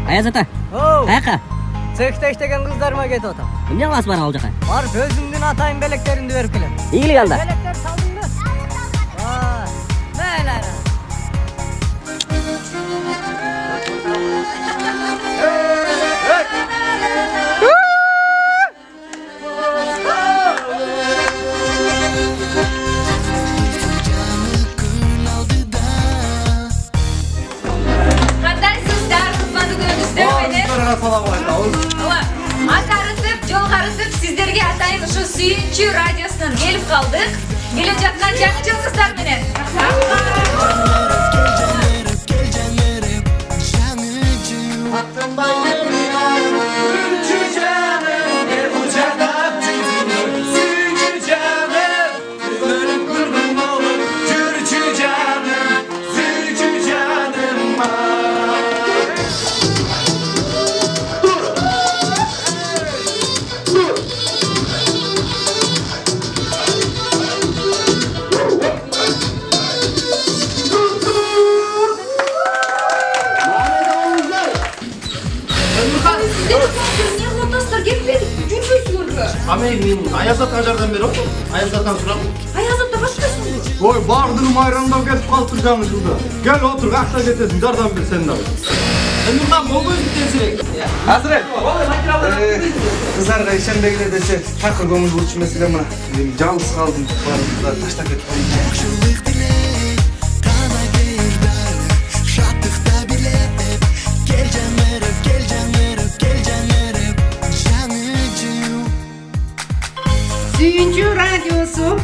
Ayaz ota. Oo. Qayoqqa? Sexte iştegen kızlarıma get ota. Kimga qilasiz bana olacaqa? Var özümdün atayın beleklerini verip kelem. İyilik alda. Belekler saldın mı? Aa. Ne. Qandaysizlar, xizmati ko'rishdi meni. Assalomu alaykum. Aqaritib, jo'g'aritib sizlarga atayin shu Suyunchi radiosidan kelib qoldik. Kelajakdan jangichingizlar meni. Amen, Ayazat kajardan beri oldu. Ayazat'tan soram. Ayazotda boshqasini. Oy, bardırım ayrandan ketip kaltık canlı şurada. Gel otur, kaçta getesin, jardan bir sen de. Emirhan, bol gözlük desirek. Hazret. Kızlar işembegine dese takır gönül burç mesele mi? Cansız kaldım. Bana taşta ketip. Suyuncu radyosu